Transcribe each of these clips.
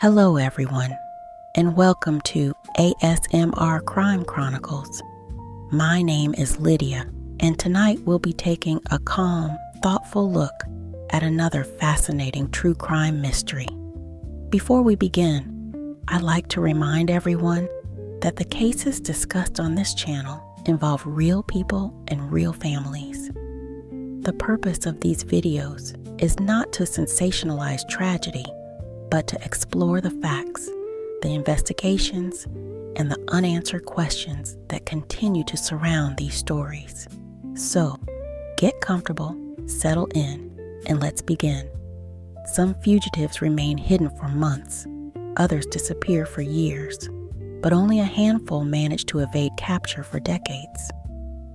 Hello everyone, and welcome to ASMR Crime Chronicles. My name is Lydia, and tonight we'll be taking a calm, thoughtful look at another fascinating true crime mystery. Before we begin, I'd like to remind everyone that the cases discussed on this channel involve real people and real families. The purpose of these videos is not to sensationalize tragedy, but to explore the facts, the investigations, and the unanswered questions that continue to surround these stories. So, get comfortable, settle in, and let's begin. Some fugitives remain hidden for months, others disappear for years, but only a handful manage to evade capture for decades.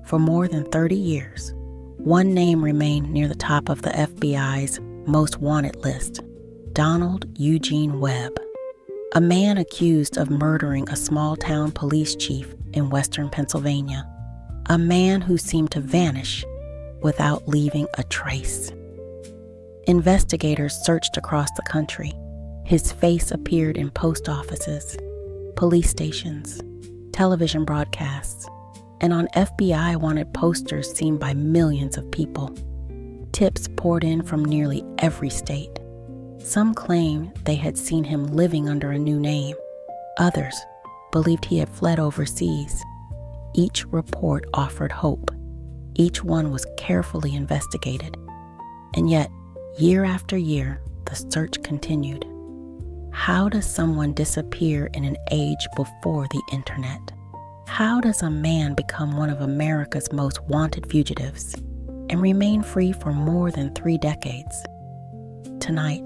For more than 30 years, one name remained near the top of the FBI's most wanted list: Donald Eugene Webb, a man accused of murdering a small-town police chief in western Pennsylvania, a man who seemed to vanish without leaving a trace. Investigators searched across the country. His face appeared in post offices, police stations, television broadcasts, and on FBI wanted posters seen by millions of people. Tips poured in from nearly every state. Some claimed they had seen him living under a new name. Others believed he had fled overseas. Each report offered hope. Each one was carefully investigated. And yet, year after year, the search continued. How does someone disappear in an age before the internet? How does a man become one of America's most wanted fugitives and remain free for more than 3 decades? Tonight,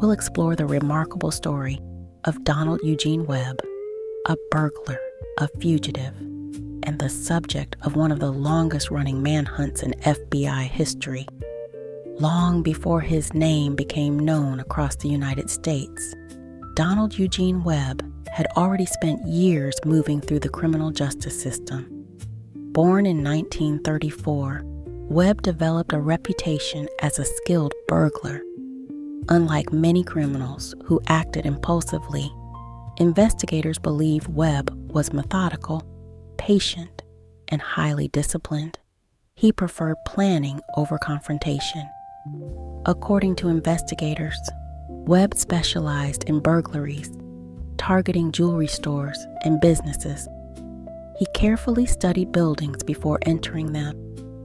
we'll explore the remarkable story of Donald Eugene Webb, a burglar, a fugitive, and the subject of one of the longest-running manhunts in FBI history. Long before his name became known across the United States, Donald Eugene Webb had already spent years moving through the criminal justice system. Born in 1934, Webb developed a reputation as a skilled burglar. Unlike many criminals who acted impulsively, investigators believe Webb was methodical, patient, and highly disciplined. He preferred planning over confrontation. According to investigators, Webb specialized in burglaries, targeting jewelry stores and businesses. He carefully studied buildings before entering them.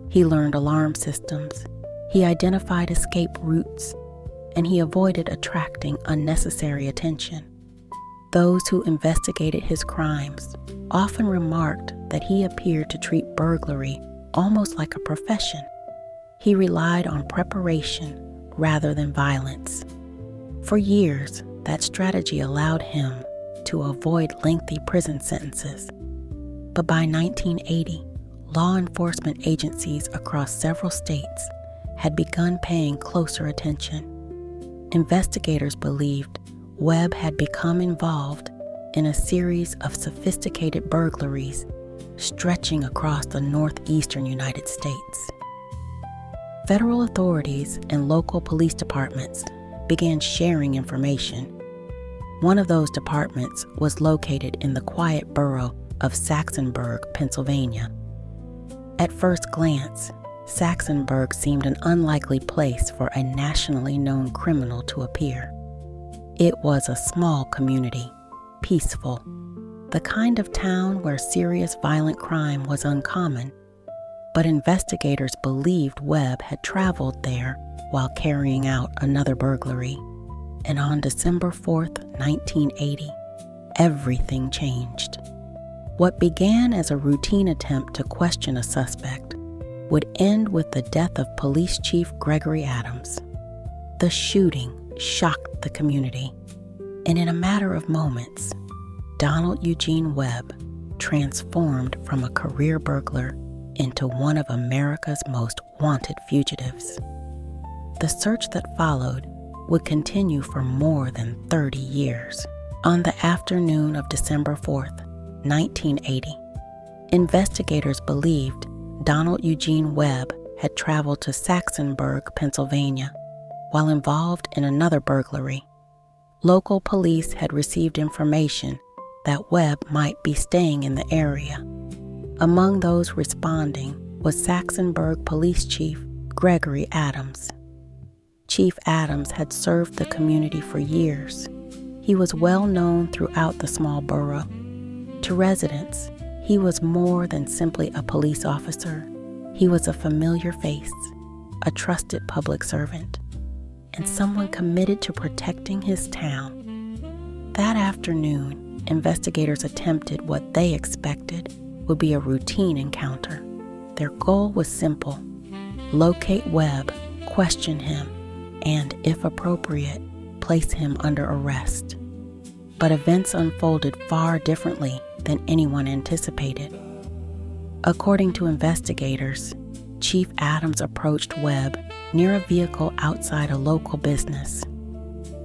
He learned alarm systems. He identified escape routes, and he avoided attracting unnecessary attention. Those who investigated his crimes often remarked that he appeared to treat burglary almost like a profession. He relied on preparation rather than violence. For years, that strategy allowed him to avoid lengthy prison sentences. But by 1980, law enforcement agencies across several states had begun paying closer attention. Investigators believed Webb had become involved in a series of sophisticated burglaries stretching across the northeastern United States. Federal authorities and local police departments began sharing information. One of those departments was located in the quiet borough of Saxonburg, Pennsylvania. At first glance, Saxonburg seemed an unlikely place for a nationally known criminal to appear. It was a small community, peaceful, the kind of town where serious violent crime was uncommon. But investigators believed Webb had traveled there while carrying out another burglary. And on December 4th, 1980, everything changed. What began as a routine attempt to question a suspect would end with the death of Police Chief Gregory Adams. The shooting shocked the community, and in a matter of moments, Donald Eugene Webb transformed from a career burglar into one of America's most wanted fugitives. The search that followed would continue for more than 30 years. On the afternoon of December 4th, 1980, investigators believed Donald Eugene Webb had traveled to Saxonburg, Pennsylvania, while involved in another burglary. Local police had received information that Webb might be staying in the area. Among those responding was Saxonburg Police Chief Gregory Adams. Chief Adams had served the community for years. He was well known throughout the small borough. To residents, he was more than simply a police officer. He was a familiar face, a trusted public servant, and someone committed to protecting his town. That afternoon, investigators attempted what they expected would be a routine encounter. Their goal was simple: locate Webb, question him, and, if appropriate, place him under arrest. But events unfolded far differently than anyone anticipated. According to investigators, Chief Adams approached Webb near a vehicle outside a local business.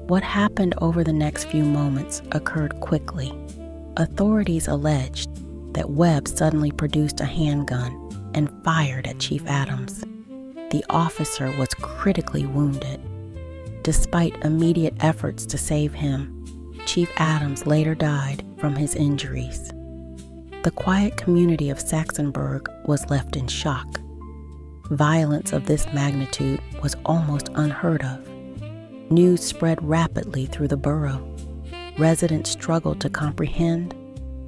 What happened over the next few moments occurred quickly. Authorities alleged that Webb suddenly produced a handgun and fired at Chief Adams. The officer was critically wounded. Despite immediate efforts to save him, Chief Adams later died from his injuries. The quiet community of Saxonburg was left in shock. Violence of this magnitude was almost unheard of. News spread rapidly through the borough. Residents struggled to comprehend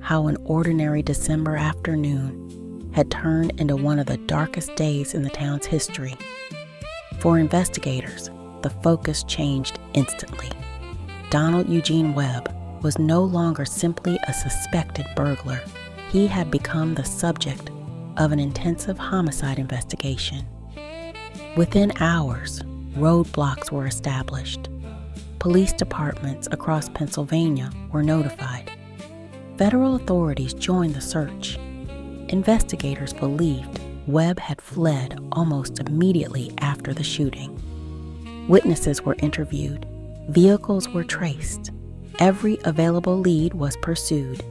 how an ordinary December afternoon had turned into one of the darkest days in the town's history. For investigators, the focus changed instantly. Donald Eugene Webb was no longer simply a suspected burglar. He had become the subject of an intensive homicide investigation. Within hours, roadblocks were established. Police departments across Pennsylvania were notified. Federal authorities joined the search. Investigators believed Webb had fled almost immediately after the shooting. Witnesses were interviewed. Vehicles were traced. Every available lead was pursued.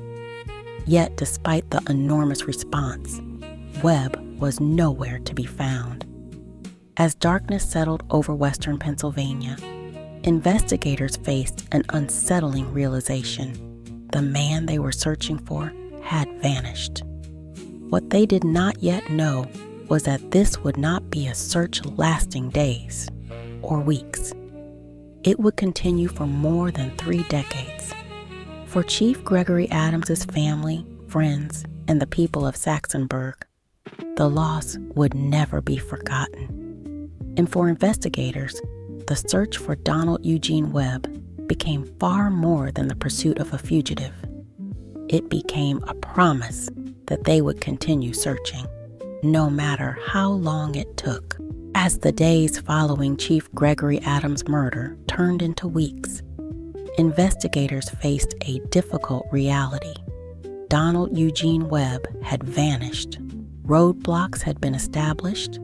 Yet, despite the enormous response, Webb was nowhere to be found. As darkness settled over western Pennsylvania, investigators faced an unsettling realization. The man they were searching for had vanished. What they did not yet know was that this would not be a search lasting days or weeks. It would continue for more than 3 decades. For Chief Gregory Adams's family, friends, and the people of Saxonburg, the loss would never be forgotten. And for investigators, the search for Donald Eugene Webb became far more than the pursuit of a fugitive. It became a promise that they would continue searching, no matter how long it took. As the days following Chief Gregory Adams' murder turned into weeks, investigators faced a difficult reality. Donald Eugene Webb had vanished. Roadblocks had been established.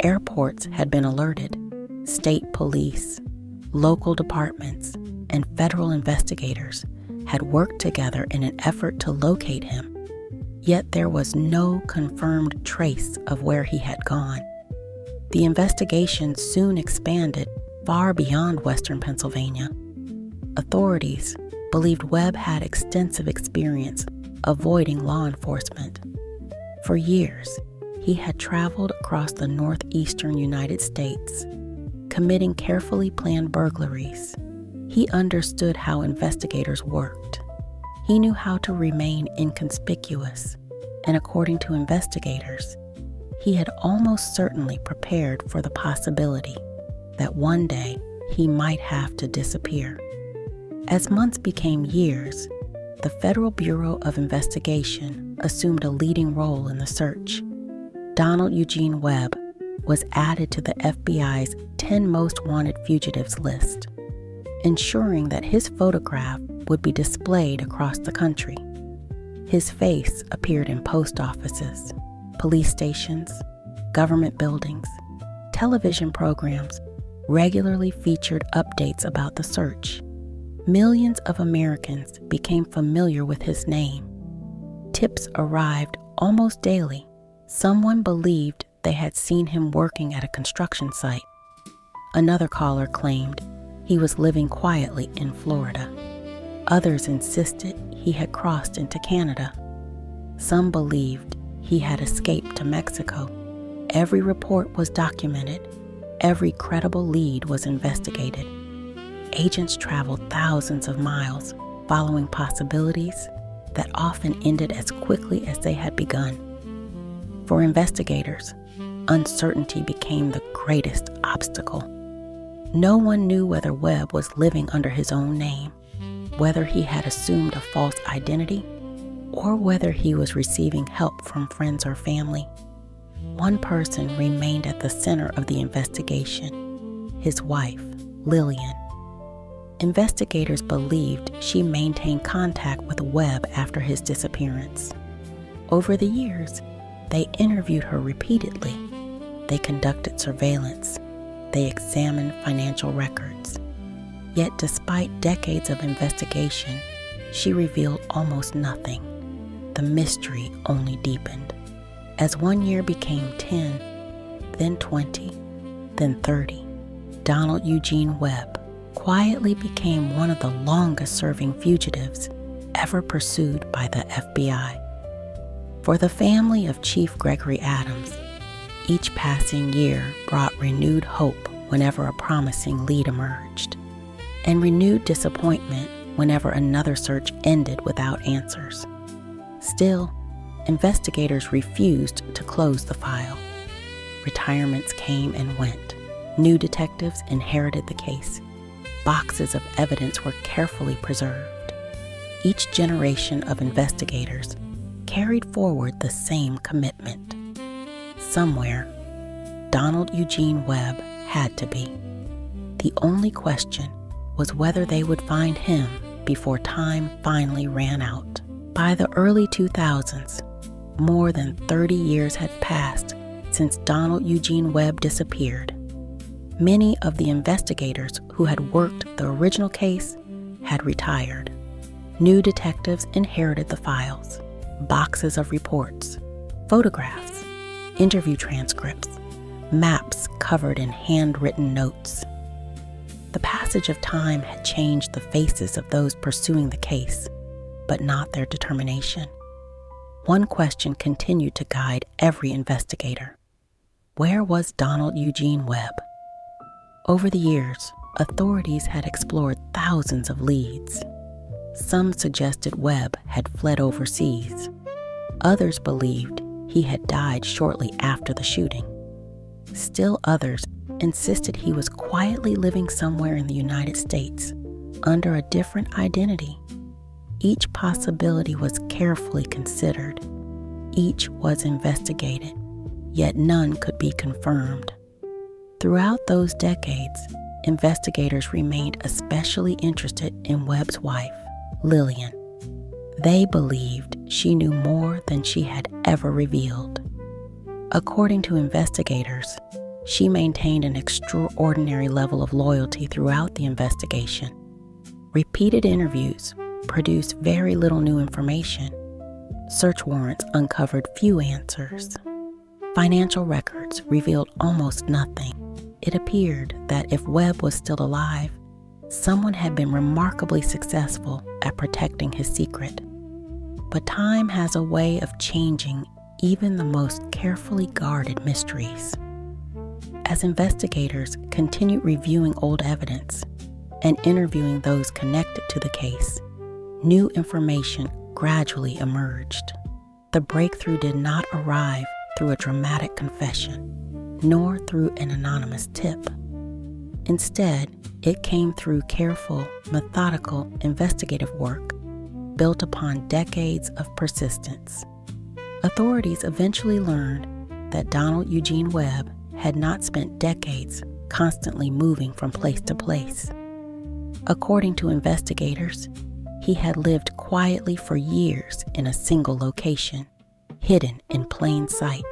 Airports had been alerted. State police, local departments, and federal investigators had worked together in an effort to locate him. Yet there was no confirmed trace of where he had gone. The investigation soon expanded far beyond western Pennsylvania. Authorities believed Webb had extensive experience avoiding law enforcement. For years, he had traveled across the northeastern United States, committing carefully planned burglaries. He understood how investigators worked. He knew how to remain inconspicuous, and according to investigators, he had almost certainly prepared for the possibility that one day he might have to disappear. As months became years, the Federal Bureau of Investigation assumed a leading role in the search. Donald Eugene Webb was added to the FBI's 10 most wanted fugitives list, ensuring that his photograph would be displayed across the country. His face appeared in post offices, police stations, government buildings. Television programs regularly featured updates about the search. Millions of Americans became familiar with his name. Tips arrived almost daily. Someone believed they had seen him working at a construction site. Another caller claimed he was living quietly in Florida. Others insisted he had crossed into Canada. Some believed he had escaped to Mexico. Every report was documented. Every credible lead was investigated. Agents traveled thousands of miles, following possibilities that often ended as quickly as they had begun. For investigators, uncertainty became the greatest obstacle. No one knew whether Webb was living under his own name, whether he had assumed a false identity, or whether he was receiving help from friends or family. One person remained at the center of the investigation: his wife, Lillian. Investigators believed she maintained contact with Webb after his disappearance. Over the years, they interviewed her repeatedly. They conducted surveillance. They examined financial records. Yet despite decades of investigation, she revealed almost nothing. The mystery only deepened. As 1 year became 10, then 20, then 30, Donald Eugene Webb quietly became one of the longest-serving fugitives ever pursued by the FBI. For the family of Chief Gregory Adams, each passing year brought renewed hope whenever a promising lead emerged, and renewed disappointment whenever another search ended without answers. Still, investigators refused to close the file. Retirements came and went. New detectives inherited the case. Boxes of evidence were carefully preserved. Each generation of investigators carried forward the same commitment. Somewhere, Donald Eugene Webb had to be. The only question was whether they would find him before time finally ran out. By the early 2000s, more than 30 years had passed since Donald Eugene Webb disappeared. Many of the investigators who had worked the original case had retired. New detectives inherited the files, boxes of reports, photographs, interview transcripts, maps covered in handwritten notes. The passage of time had changed the faces of those pursuing the case, but not their determination. One question continued to guide every investigator: where was Donald Eugene Webb? Over the years, authorities had explored thousands of leads. Some suggested Webb had fled overseas. Others believed he had died shortly after the shooting. Still others insisted he was quietly living somewhere in the United States under a different identity. Each possibility was carefully considered. Each was investigated, yet none could be confirmed. Throughout those decades, investigators remained especially interested in Webb's wife, Lillian. They believed she knew more than she had ever revealed. According to investigators, she maintained an extraordinary level of loyalty throughout the investigation. Repeated interviews produced very little new information. Search warrants uncovered few answers. Financial records revealed almost nothing. It appeared that if Webb was still alive, someone had been remarkably successful at protecting his secret. But time has a way of changing even the most carefully guarded mysteries. As investigators continued reviewing old evidence and interviewing those connected to the case, new information gradually emerged. The breakthrough did not arrive through a dramatic confession, nor through an anonymous tip. Instead, it came through careful, methodical investigative work built upon decades of persistence. Authorities eventually learned that Donald Eugene Webb had not spent decades constantly moving from place to place. According to investigators, he had lived quietly for years in a single location, hidden in plain sight,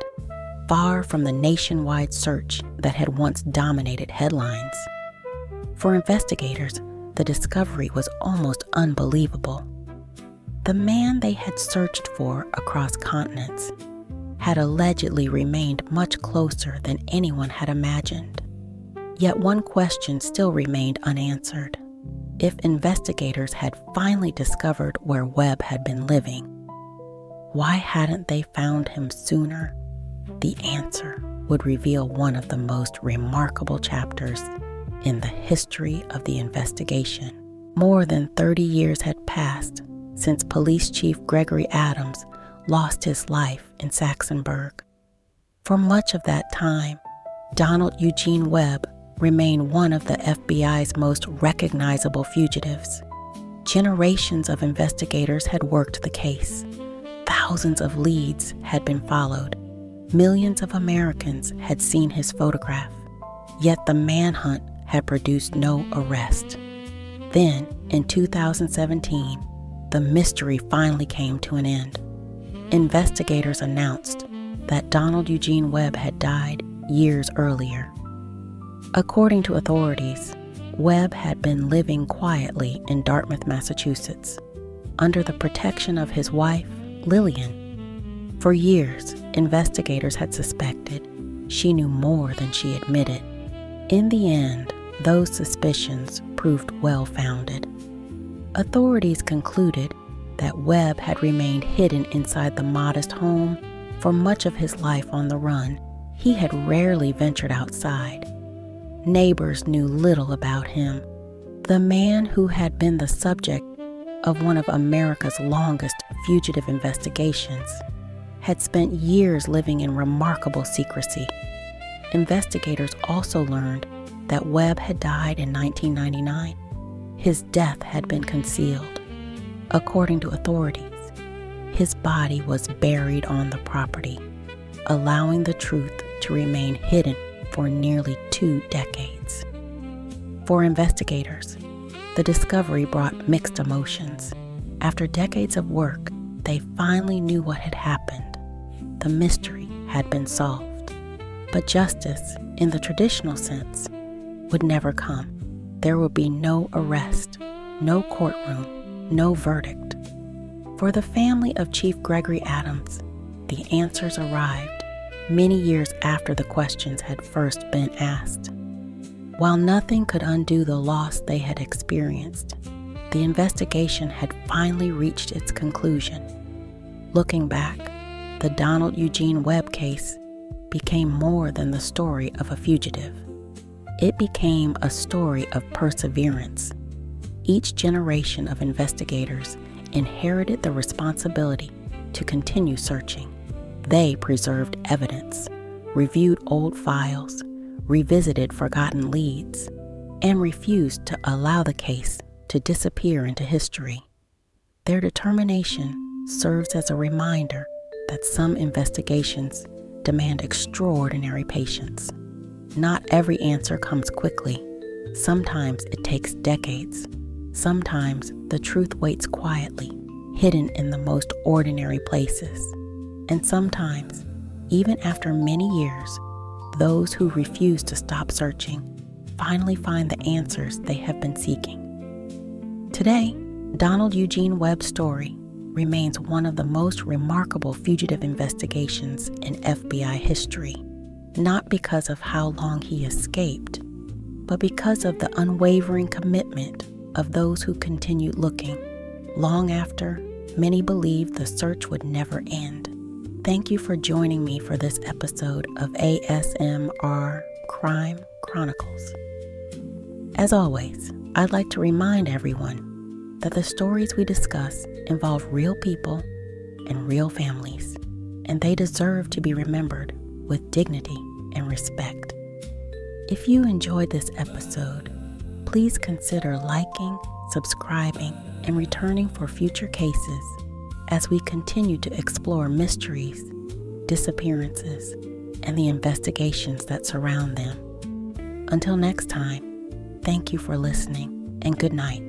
far from the nationwide search that had once dominated headlines. For investigators, the discovery was almost unbelievable. The man they had searched for across continents had allegedly remained much closer than anyone had imagined. Yet one question still remained unanswered. If investigators had finally discovered where Webb had been living, why hadn't they found him sooner? The answer would reveal one of the most remarkable chapters in the history of the investigation. More than 30 years had passed since Police Chief Gregory Adams lost his life in Saxonburg. For much of that time, Donald Eugene Webb remained one of the FBI's most recognizable fugitives. Generations of investigators had worked the case. Thousands of leads had been followed. Millions of Americans had seen his photograph. Yet the manhunt had produced no arrest. Then, in 2017, the mystery finally came to an end. Investigators announced that Donald Eugene Webb had died years earlier. According to authorities, Webb had been living quietly in Dartmouth, Massachusetts, under the protection of his wife, Lillian. For years, investigators had suspected she knew more than she admitted. In the end, those suspicions proved well-founded. Authorities concluded that Webb had remained hidden inside the modest home for much of his life on the run. He had rarely ventured outside. Neighbors knew little about him. The man who had been the subject of one of America's longest fugitive investigations had spent years living in remarkable secrecy. Investigators also learned that Webb had died in 1999. His death had been concealed. According to authorities, his body was buried on the property, allowing the truth to remain hidden for nearly 2 decades. For investigators, the discovery brought mixed emotions. After decades of work, they finally knew what had happened. The mystery had been solved. But justice, in the traditional sense, would never come. There would be no arrest, no courtroom, no verdict. For the family of Chief Gregory Adams, the answers arrived many years after the questions had first been asked. While nothing could undo the loss they had experienced, the investigation had finally reached its conclusion. Looking back, the Donald Eugene Webb case became more than the story of a fugitive. It became a story of perseverance. Each generation of investigators inherited the responsibility to continue searching. They preserved evidence, reviewed old files, revisited forgotten leads, and refused to allow the case to disappear into history. Their determination serves as a reminder that some investigations demand extraordinary patience. Not every answer comes quickly. Sometimes it takes decades. Sometimes the truth waits quietly, hidden in the most ordinary places. And sometimes, even after many years, those who refuse to stop searching finally find the answers they have been seeking. Today, Donald Eugene Webb's story remains one of the most remarkable fugitive investigations in FBI history, not because of how long he escaped, but because of the unwavering commitment of those who continued looking, long after many believed the search would never end. Thank you for joining me for this episode of ASMR Crime Chronicles. As always, I'd like to remind everyone that the stories we discuss involve real people and real families, and they deserve to be remembered with dignity and respect. If you enjoyed this episode, please consider liking, subscribing, and returning for future cases as we continue to explore mysteries, disappearances, and the investigations that surround them. Until next time, thank you for listening, and good night.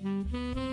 Mm-hmm.